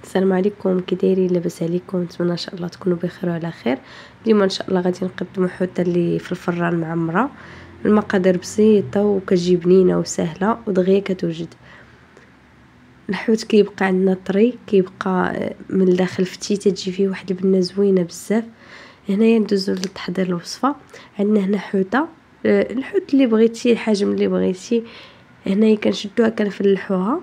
السلام عليكم، كي دايرين؟ لاباس عليكم؟ نتمنى ان شاء الله تكونوا بخير وعلى خير. اليوم ان شاء الله غادي نقدموا حوته اللي في الفران معمره. المقادير بسيطه وكتجي بنينه وسهله ودغيا كتوجد. الحوت كيبقى عندنا طري، كيبقى من الداخل فتيته، تجي فيه واحد البنه زوينه بزاف. هنايا ندوزو لتحضير الوصفه. عندنا هنا حوته، الحوت اللي بغيتي، الحجم اللي بغيتي. هنايا كنشدوها كنفلحوها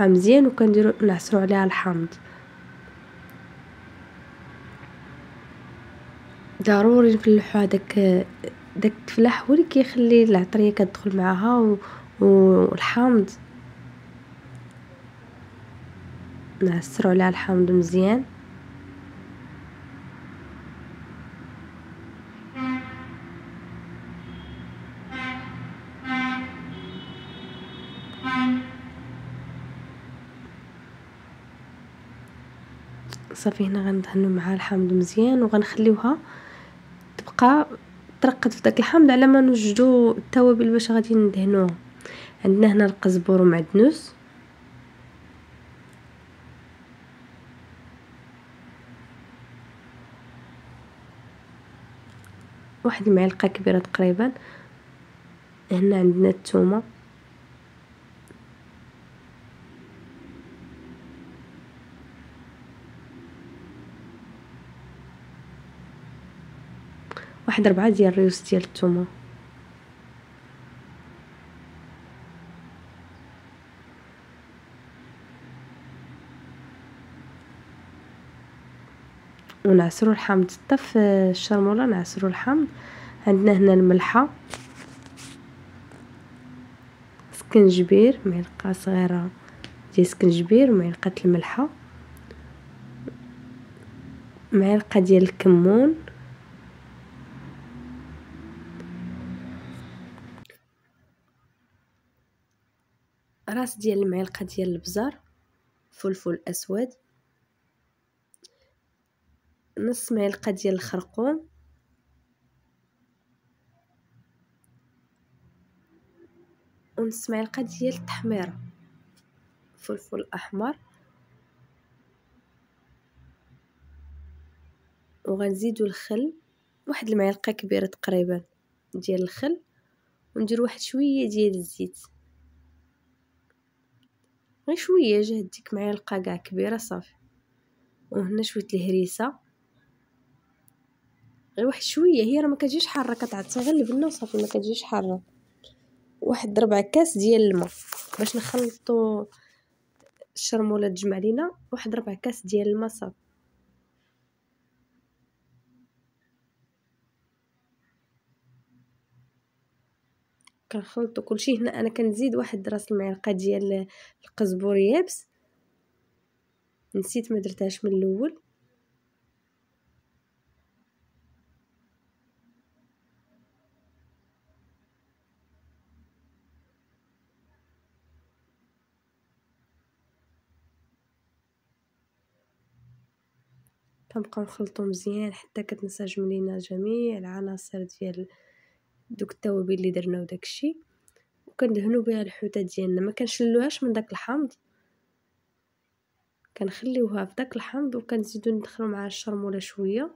مزيان وكنديروا نعصروا عليها الحامض. ضروري نفلحوا داك التفلاح هو اللي كيخلي العطريه كتدخل معها والحامض. نعصروا عليها الحامض مزيان. صافي هنا غندهنوا معها الحامض مزيان وغنخليوها تبقى ترقد في داك الحامض على ما نوجدوا التوابل باش غادي ندهنوها. عندنا هنا القزبر ومعدنوس، واحد المعلقه كبيره تقريبا. هنا عندنا الثومه، واحد 4 ديال الريوس ديال الثومه. ونعصروا الحامض حتى في الشرموله، نعصروا الحامض. عندنا هنا الملحه، سكنجبير، معلقه صغيره ديال سكنجبير، ومعلقه الملحه، معلقه ديال الكمون، راس ديال المعلقه ديال البزار، فلفل اسود، نص معلقه ديال الخرقوم، ونص معلقه ديال التحميره، فلفل احمر. وغنزيدوا الخل، واحد المعلقه كبيره تقريبا ديال الخل، وندير واحد شويه ديال الزيت، غير شويه، جهد ديك معلقه كاع كبيره صافي. وهنا شويه الهريسه، غير واحد شويه، هي راه ما كتجيش حاره، كتعطي غير البنه وصافي، ما كتجيش حاره. واحد 4 كاس ديال الماء باش نخلطوا الشرموله، تجمع لينا واحد 4 كاس ديال الماء صافي. كنخلطوا كلشي. هنا انا كنزيد واحد راس المعلقه ديال القزبور يابس، نسيت ما درتهاش من الاول. كنبقاو نخلطو مزيان حتى كتنسجم لينا جميع العناصر ديال دوك التوابل اللي درنا وداكشي. وكندهنوا بها الحوته ديالنا، ما كنشلوهاش من داك الحامض، كنخليوها في داك الحامض وكنزيدو ندخلو مع الشرموله شويه.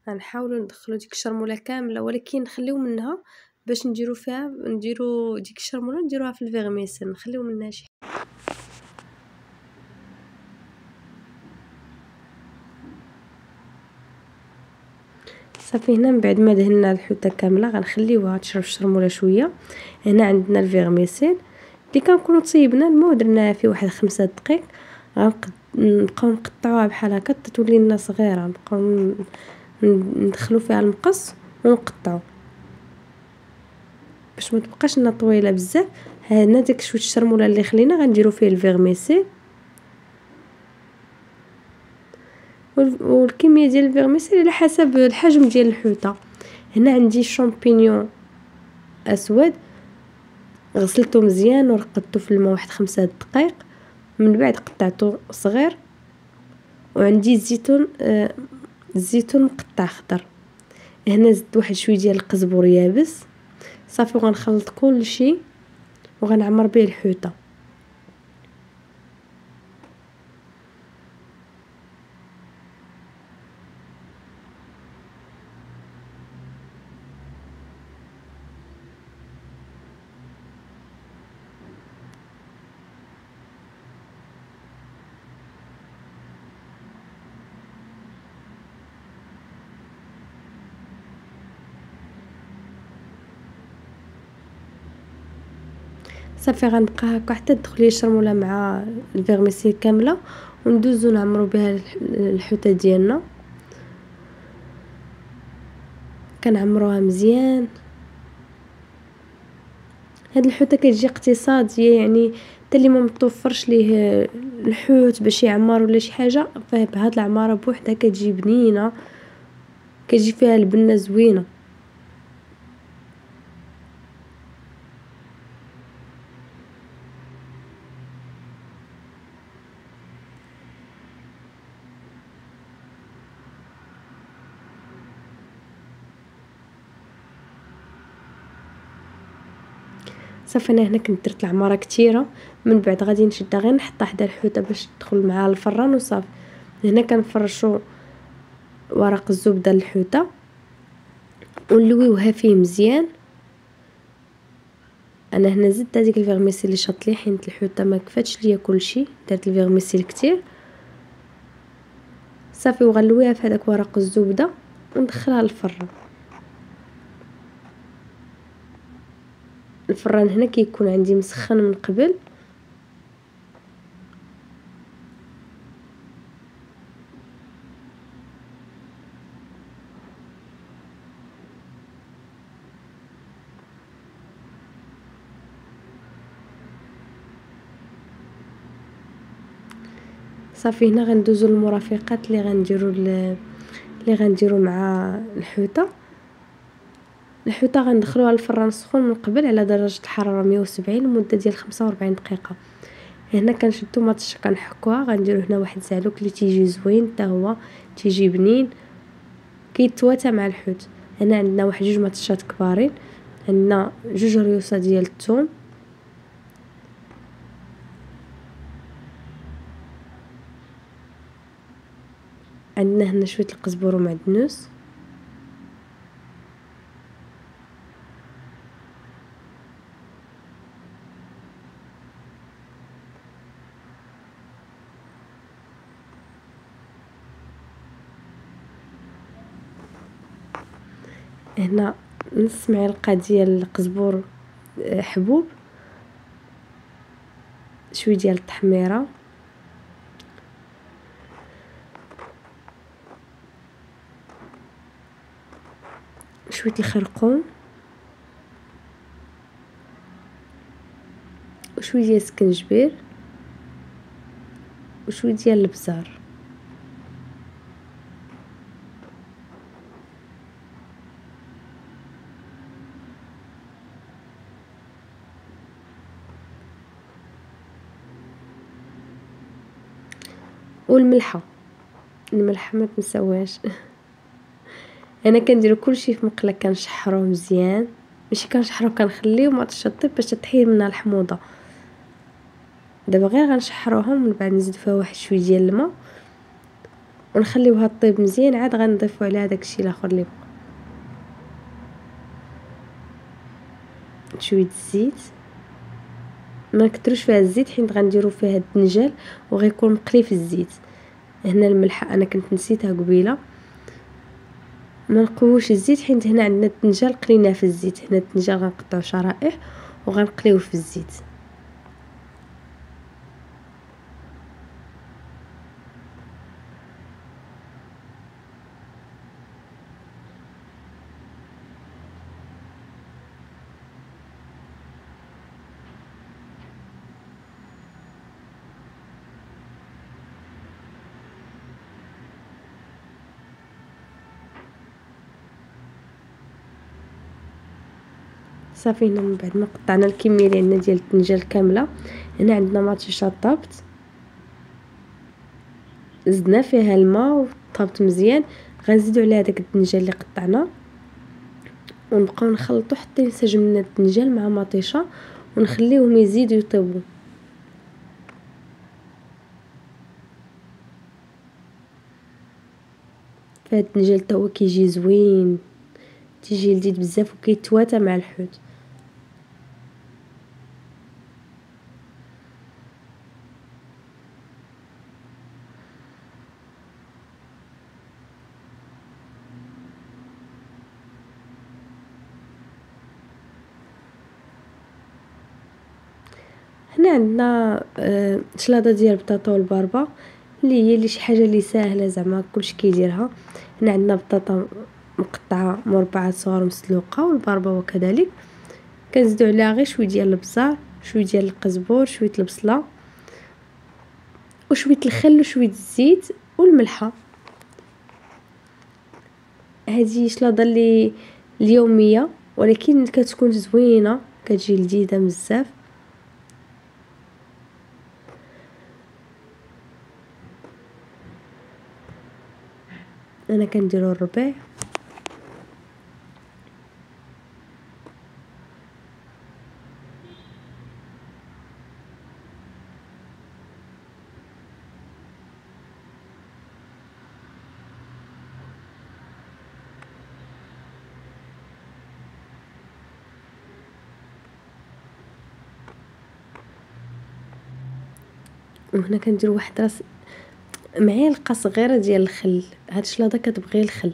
غنحاولوا ندخلوا ديك الشرموله كامله، ولكن نخليو منها باش نديرو فيها، نديرو ديك الشرموله نديروها في الفيغميسل، نخليو منها شي. صافي هنا من بعد ما دهنا الحوته كامله غنخليوها تشرب الشرموله شويه. هنا عندنا الفيغميسل اللي كنكونوا طيبنا الماء ودرناها فيه واحد 5 دقائق. نبقاو نقطعوها بحال هكا حتى تولي لنا صغيره، نبقاو ندخلو فيها المقص ونقطعو باش ما تبقاش لنا طويله بزاف. هنا داك شويه الشرموله اللي خلينا غنديرو فيه الفيغميسل، والكميه ديال الفيغميسل على حسب الحجم ديال الحوته. هنا عندي شامبينيون اسود، غسلته مزيان ورقدته في الماء واحد 5 دقائق، من بعد قطعته صغير. وعندي الزيتون مقطع خضر. هنا زدت واحد شويه ديال القزبر يابس. صافي وغنخلط كلشي وغنعمر به الحوته. صافي غنبقى هكا حتى تدخل الشرموله مع الفيرميسيل كامله، وندوزو نعمرو بها الحوته ديالنا. كنعمروها مزيان. هاد الحوته كتجي اقتصاديه، يعني حتى اللي ما متوفرش ليه الحوت باش يعمر ولا شي حاجه، فبهاد العماره بوحدها كتجي بنينه، كتجي فيها البنه زوينه. صافي انا هنا كنت درت العماره كثيره، من بعد غادي نشدها غير نحطها حدا الحوته باش تدخل مع الفران وصافي. هنا كنفرشوا ورق الزبده للحوته ونلويوها فيه مزيان. انا هنا زدت هذيك الفيرميسيل اللي شط لي حيت الحوته ما كفاتش ليا كلشي، درت الفيرميسيل كتير. صافي وغنلويها في هذاك ورق الزبده وندخلها للفران. الفران هنا كيكون عندي مسخن من قبل. صافي هنا غندوزو للمرافقات اللي غنديرو مع الحوته. غندخلوها للفران سخون من قبل على درجه الحراره 170 لمده ديال 45 دقيقه. هنا كنشدو مطشه كنحكوها، غنديرو هنا واحد زعلوك اللي تيجي زوين حتى هو تيجي بنين كيتواتى مع الحوت. هنا عندنا واحد 2 مطشات كبارين، عندنا 2 ريوسه ديال الثوم، عندنا هنا شويه القزبر ومعدنوس، هنا نص معلقه ديال القزبر حبوب، شويه ديال التحميره، شويه الخرقوم، وشويه ديال السكنجبير، وشويه ديال الابزار. والملحه ما تنساوهاش. انا كنديرو كلشي في مقله كنشحروه مزيان، ماشي كنشحروه كنخليو ما تشطيب باش تطيب منها الحموضه. دابا غير غنشحروها ومن بعد نزيد فيها واحد شويه ديال الماء ونخليوها طيب مزيان، عاد غنضيفوا عليها داكشي الاخر اللي بقى. شويه الزيت، ما نكثروش فيها الزيت حيت غنديروا فيها الدنجال وغيكون مقلي في الزيت. هنا الملحه انا كنت نسيتها قبيله، ما نقووش الزيت حيت هنا عندنا الدنجال قليناه في الزيت. هنا الدنجال غنقطعو شرائح وغنقليوه في الزيت. صافي هنا من بعد ما قطعنا الكميه اللي عندنا ديال الطنجال كامله، هنا عندنا مطيشه طابت، زدنا فيها الماء وطابت مزيان. غنزيدو عليها داك الدنجال اللي قطعنا ونبقاو نخلطو حتى ينسجم لنا الدنجال مع مطيشه ونخليوهم يزيدوا يطيبوا. فهاد الدنجال تا هو كيجي زوين، تيجي لذيذ بزاف وكيتواتى مع الحوت. هنا عندنا شلاضه ديال البطاطا والباربه اللي هي شي حاجه اللي ساهله زعما كلشي كيديرها. هنا عندنا بطاطا مقطعه مربعات صغار مسلوقه والباربه وكذلك. كنزيدو عليها غير شويه ديال البزار، شويه ديال القزبور، شويه البصله وشويه الخل وشويه الزيت والملحه. هذه شلاضه اللي اليوميه ولكن كتكون زوينه، كتجي لذيذه بزاف. انا كنديرو الربيع. وهنا كندير واحد راس معلقه صغيره ديال الخل. هاد الشلاضه كتبغي الخل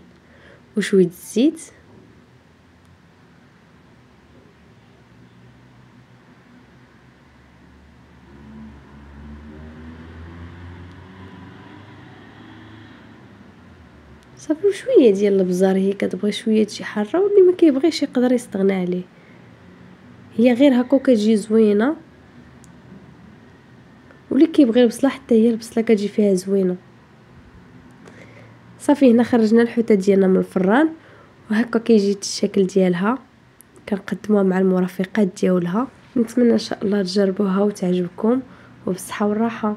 وشويه الزيت صافي، وشويه ديال البزار. هي كتبغي شويه شي حاره واللي ما كيبغيش يقدر يستغنى عليه. هي غير هكا كتجي زوينه، واللي كيبغي البصله حتى هي البصله كتجي فيها زوينه. صافي هنا خرجنا الحوته ديالنا من الفران وهكا كيجي الشكل ديالها. كنقدموها مع المرافقات ديالها. نتمنى ان شاء الله تجربوها وتعجبكم وبالصحه والراحه.